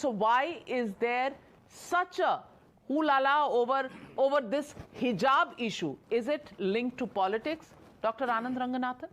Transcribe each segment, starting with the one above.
So why is there such a hoo-la-la over this hijab issue? Is it linked to politics? Dr. Anand Ranganathan?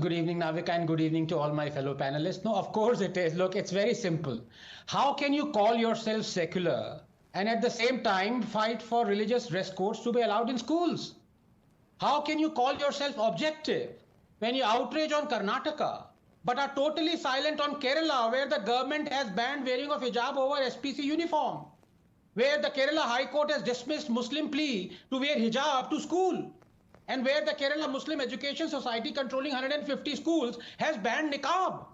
Good evening, Navika, and good evening to all my fellow panelists. No, of course it is. Look, it's very simple. How can you call yourself secular and at the same time fight for religious dress codes to be allowed in schools? How can you call yourself objective when you outrage on Karnataka but are totally silent on Kerala, where the government has banned wearing of hijab over SPC uniform, where the Kerala High Court has dismissed Muslim plea to wear hijab to school, and where the Kerala Muslim Education Society, controlling 150 schools, has banned niqab?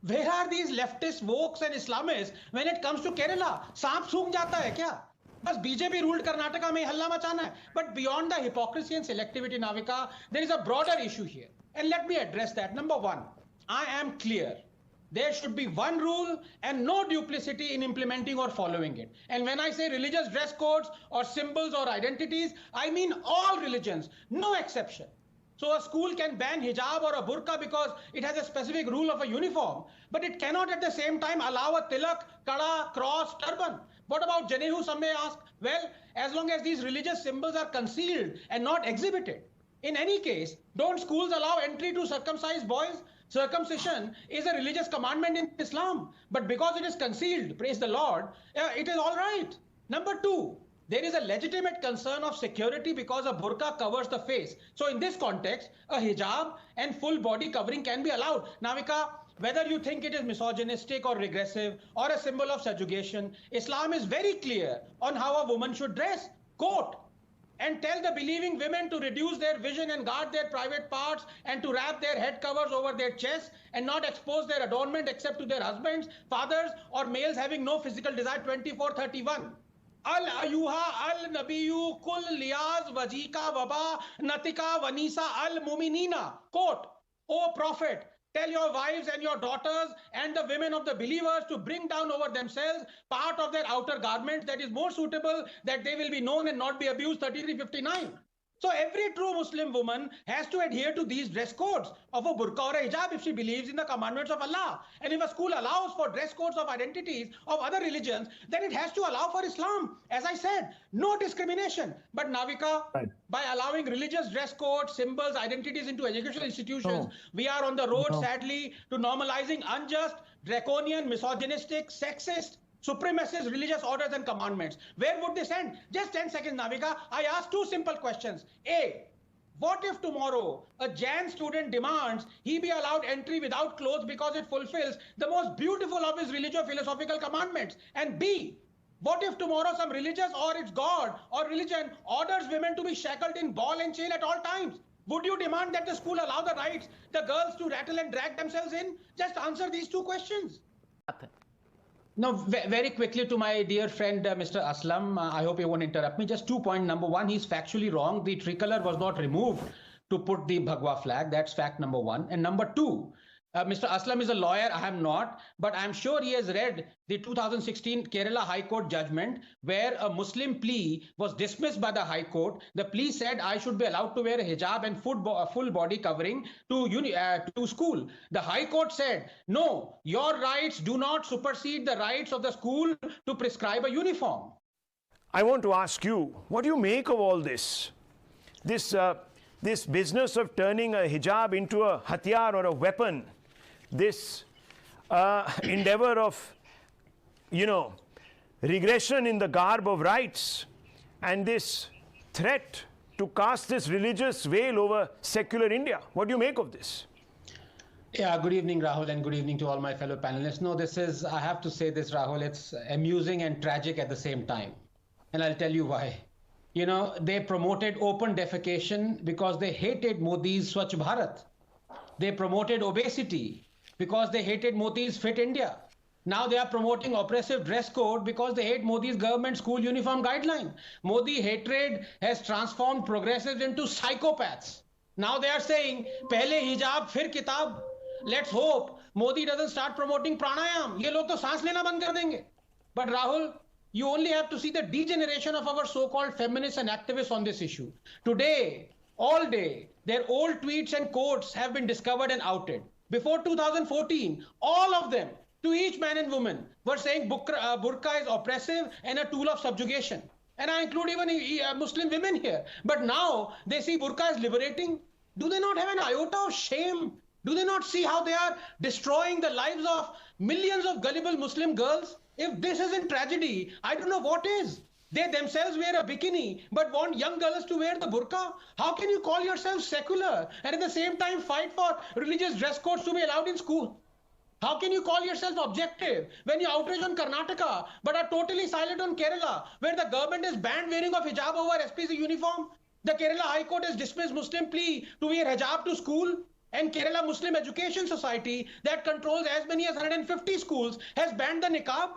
Where are these leftist wokes and Islamists when it comes to Kerala? सांप सूख जाता है क्या? बस BJP ruled Karnataka में हल्ला मचाना है. But beyond the hypocrisy and selectivity, Navika, there is a broader issue here. And let me address that. Number one, I am clear. There should be one rule and no duplicity in implementing or following it. And when I say religious dress codes or symbols or identities, I mean all religions, no exception. So a school can ban hijab or a burqa because it has a specific rule of a uniform, but it cannot at the same time allow a tilak, kada, cross, turban. What about Janehu, some may ask? Well, as long as these religious symbols are concealed and not exhibited. In any case, don't schools allow entry to circumcised boys? Circumcision is a religious commandment in Islam, but because it is concealed, praise the Lord, it is all right. Number two, there is a legitimate concern of security because a burqa covers the face. So in this context, a hijab and full body covering can be allowed. Navika, whether you think it is misogynistic or regressive or a symbol of subjugation, Islam is very clear on how a woman should dress. Quote, and tell the believing women to reduce their vision and guard their private parts and to wrap their head covers over their chests and not expose their adornment except to their husbands, fathers, or males having no physical desire. 24:31. Al-ayuha al-nabiyu kul liyaz wajika waba natika vanisa al-muminina. Quote, O Prophet, tell your wives and your daughters and the women of the believers to bring down over themselves part of their outer garments that is more suitable, that they will be known and not be abused. 33:59. So every true Muslim woman has to adhere to these dress codes of a burqa or a hijab if she believes in the commandments of Allah. And if a school allows for dress codes of identities of other religions, then it has to allow for Islam. As I said, no discrimination. But Navika, by allowing religious dress codes, symbols, identities into educational institutions, we are on the road, sadly, to normalizing unjust, draconian, misogynistic, sexist, supremacist religious orders and commandments. Where would this end? Just 10 seconds, Navika. I ask two simple questions. A, what if tomorrow a Jain student demands he be allowed entry without clothes because it fulfills the most beautiful of his philosophical commandments? And B, what if tomorrow some religious or its god or religion orders women to be shackled in ball and chain at all times? Would you demand that the school allow the rights, the girls to rattle and drag themselves in? Just answer these two questions. No, very quickly to my dear friend, Mr. Aslam, I hope you won't interrupt me. Just 2 points. Number one, he's factually wrong. The tricolor was not removed to put the Bhagwa flag. That's fact number one. And number two, Mr. Aslam is a lawyer. I am not, but I'm sure he has read the 2016 Kerala High Court judgment where a Muslim plea was dismissed by the High Court. The plea said I should be allowed to wear a hijab and full body covering to school. The High Court said, no, your rights do not supersede the rights of the school to prescribe a uniform. I want to ask you, what do you make of all this? This business of turning a hijab into a hatyar or a weapon, this endeavor of, regression in the garb of rights, and this threat to cast this religious veil over secular India. What do you make of this? Yeah, good evening, Rahul, and good evening to all my fellow panelists. No, I have to say this, Rahul, it's amusing and tragic at the same time. And I'll tell you why. They promoted open defecation because they hated Modi's Swachh Bharat. They promoted obesity because they hated Modi's Fit India. Now they are promoting oppressive dress code because they hate Modi's government school uniform guideline. Modi hatred has transformed progressives into psychopaths. Now they are saying, pehle hijab, fir kitab. Let's hope Modi doesn't start promoting pranayam. Ye log to saans lena band kar denge. But Rahul, you only have to see the degeneration of our so-called feminists and activists on this issue. Today, all day, their old tweets and quotes have been discovered and outed. Before 2014, all of them to each man and woman were saying burqa is oppressive and a tool of subjugation. And I include even Muslim women here. But now they see burqa as liberating. Do they not have an iota of shame? Do they not see how they are destroying the lives of millions of gullible Muslim girls? If this isn't tragedy, I don't know what is. They themselves wear a bikini but want young girls to wear the burqa. How can you call yourself secular and at the same time fight for religious dress codes to be allowed in school? How can you call yourself objective when you outrage on Karnataka but are totally silent on Kerala, where the government has banned wearing of hijab over SPC uniform? The Kerala High Court has dismissed Muslim plea to wear hijab to school. And Kerala Muslim Education Society, that controls as many as 150 schools, has banned the niqab.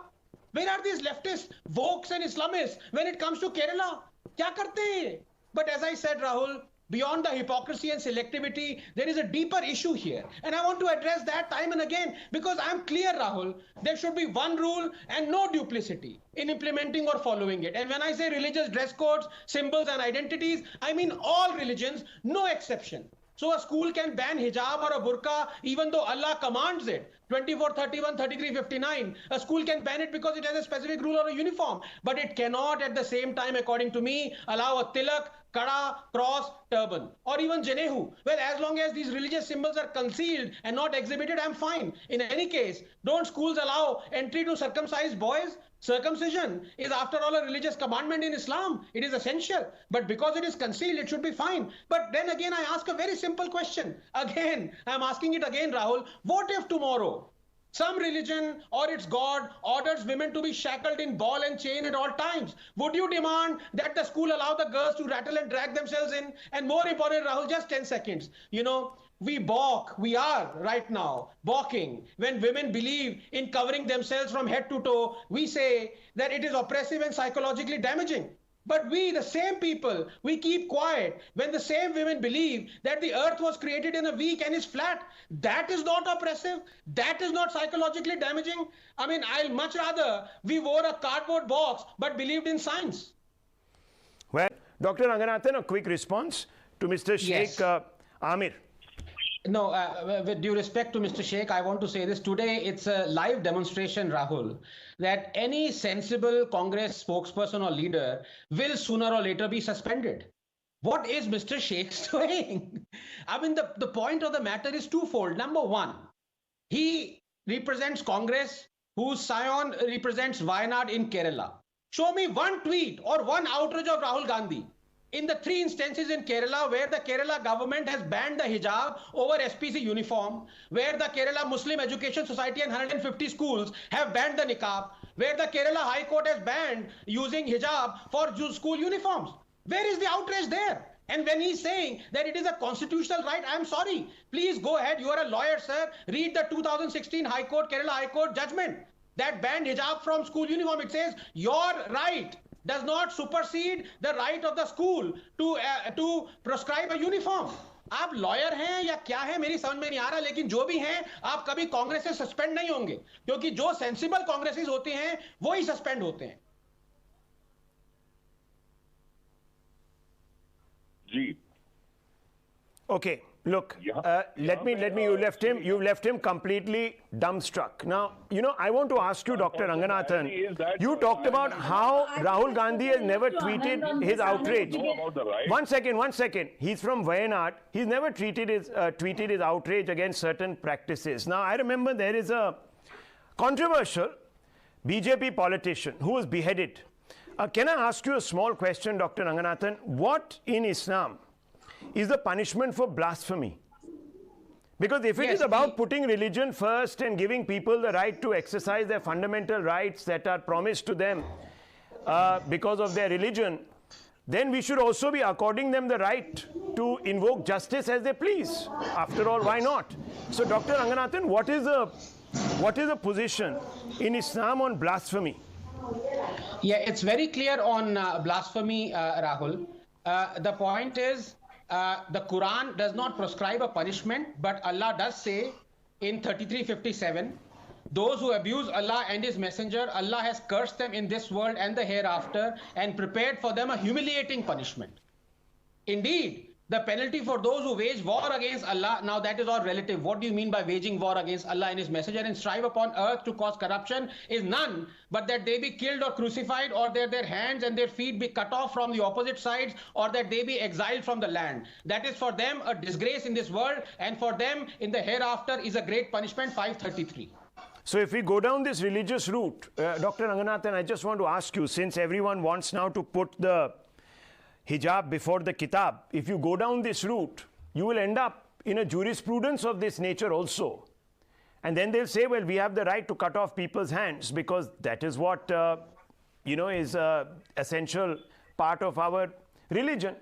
Where are these leftist vokes and Islamists when it comes to Kerala? Kya karte hain? But as I said, Rahul, beyond the hypocrisy and selectivity, there is a deeper issue here. And I want to address that time and again because I'm clear, Rahul, there should be one rule and no duplicity in implementing or following it. And when I say religious dress codes, symbols and identities, I mean all religions, no exception. So a school can ban hijab or a burqa even though Allah commands it. 24, 31, 33, 59. A school can ban it because it has a specific rule or a uniform. But it cannot at the same time, according to me, allow a tilak, kada, cross, turban, or even janehu. Well, as long as these religious symbols are concealed and not exhibited, I'm fine. In any case, don't schools allow entry to circumcised boys? Circumcision is, after all, a religious commandment in Islam. It is essential. But because it is concealed, it should be fine. But then again, I ask a very simple question. Again, I'm asking it again, Rahul. What if tomorrow some religion or its God orders women to be shackled in ball and chain at all times? Would you demand that the school allow the girls to rattle and drag themselves in? And more important, Rahul, just 10 seconds. You know, we are right now balking when women believe in covering themselves from head to toe. We say that it is oppressive and psychologically damaging. But we, the same people, we keep quiet when the same women believe that the earth was created in a week and is flat. That is not oppressive. That is not psychologically damaging. I mean, I'll much rather we wore a cardboard box but believed in science. Well, Dr. Ranganathan, a quick response to Mr. Sheikh Amir. No, with due respect to Mr. Sheikh, I want to say this. Today, it's a live demonstration, Rahul, that any sensible Congress spokesperson or leader will sooner or later be suspended. What is Mr. Sheikh doing? I mean, the point of the matter is twofold. Number one, he represents Congress, whose scion represents Wayanad in Kerala. Show me one tweet or one outrage of Rahul Gandhi in the 3 instances in Kerala where the Kerala government has banned the hijab over SPC uniform, where the Kerala Muslim Education Society and 150 schools have banned the niqab, where the Kerala High Court has banned using hijab for school uniforms. Where is the outrage there? And when he's saying that it is a constitutional right, I'm sorry. Please go ahead. You are a lawyer, sir. Read the 2016 High Court, Kerala High Court judgment that banned hijab from school uniform. It says your right does not supersede the right of the school to prescribe a uniform. आप lawyer हैं या क्या है मेरी समझ में नहीं आ रहा, लेकिन जो भी हैं आप कभी कांग्रेस से सस्पेंड नहीं होंगे, क्योंकि जो सेंसिबल कांग्रेसीज होते हैं वो ही सस्पेंड होते हैं. जी. Okay, look, let me, you left him completely dumbstruck. Now, you know, I want to ask you, Dr. Ranganathan, you talked about how Rahul Gandhi has never tweeted his outrage. One second. He's from Wayanad. He's never tweeted his outrage against certain practices. Now, I remember there is a controversial BJP politician who was beheaded. Can I ask you a small question, Dr. Ranganathan? What in Islam is the punishment for blasphemy? Because if it is about putting religion first and giving people the right to exercise their fundamental rights that are promised to them because of their religion, then we should also be according them the right to invoke justice as they please. After all, why not? So, Dr. Ranganathan, what is the position in Islam on blasphemy? Yeah, it's very clear on blasphemy, Rahul. The point is, the Quran does not prescribe a punishment, but Allah does say in 33:57, those who abuse Allah and His Messenger, Allah has cursed them in this world and the hereafter and prepared for them a humiliating punishment. Indeed, the penalty for those who wage war against Allah, now that is all relative. What do you mean by waging war against Allah and His Messenger and strive upon earth to cause corruption is none, but that they be killed or crucified, or that their hands and their feet be cut off from the opposite sides, or that they be exiled from the land. That is for them a disgrace in this world, and for them in the hereafter is a great punishment, 533. So if we go down this religious route, Dr. Ranganathan, I just want to ask you, since everyone wants now to put the hijab before the kitab, if you go down this route, you will end up in a jurisprudence of this nature also. And then they'll say, well, we have the right to cut off people's hands because that is what, is an essential part of our religion.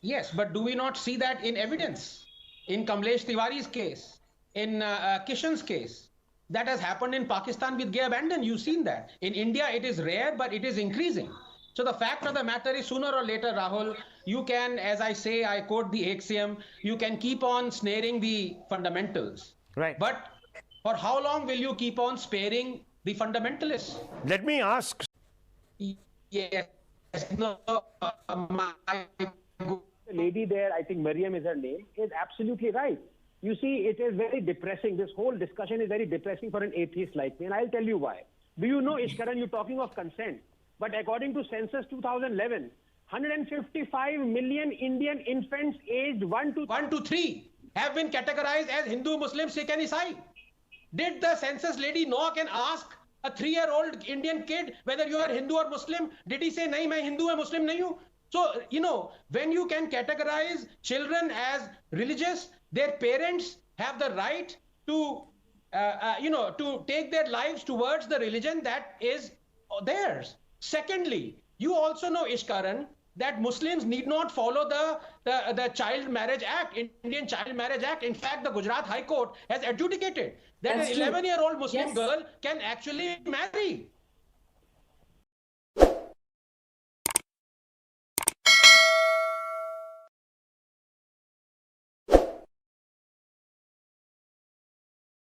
Yes, but do we not see that in evidence? In Kamlesh Tiwari's case, in Kishan's case, that has happened in Pakistan with gay abandon. You've seen that. In India, it is rare, but it is increasing. So the fact of the matter is, sooner or later, Rahul, you can, as I say, I quote the axiom, you can keep on snaring the fundamentals. Right. But for how long will you keep on sparing the fundamentalists? Let me ask. Yes. No, The lady there, I think Mariam is her name, is absolutely right. You see, it is very depressing. This whole discussion is very depressing for an atheist like me, and I'll tell you why. Do you know, Ishkaran, you're talking of consent, but according to Census 2011, 155 million Indian infants aged 1 to 3 have been categorized as Hindu, Muslim, Sikh and Isai. Did the census lady knock and ask a 3-year-old Indian kid whether you are Hindu or Muslim? Did he say, nahi, main Hindu and Muslim nahi hu? So, when you can categorize children as religious, their parents have the right to, to take their lives towards the religion that is theirs. Secondly, you also know, Ishkaran, that Muslims need not follow the Child Marriage Act, Indian Child Marriage Act. In fact, the Gujarat High Court has adjudicated that an 11-year-old Muslim girl can actually marry.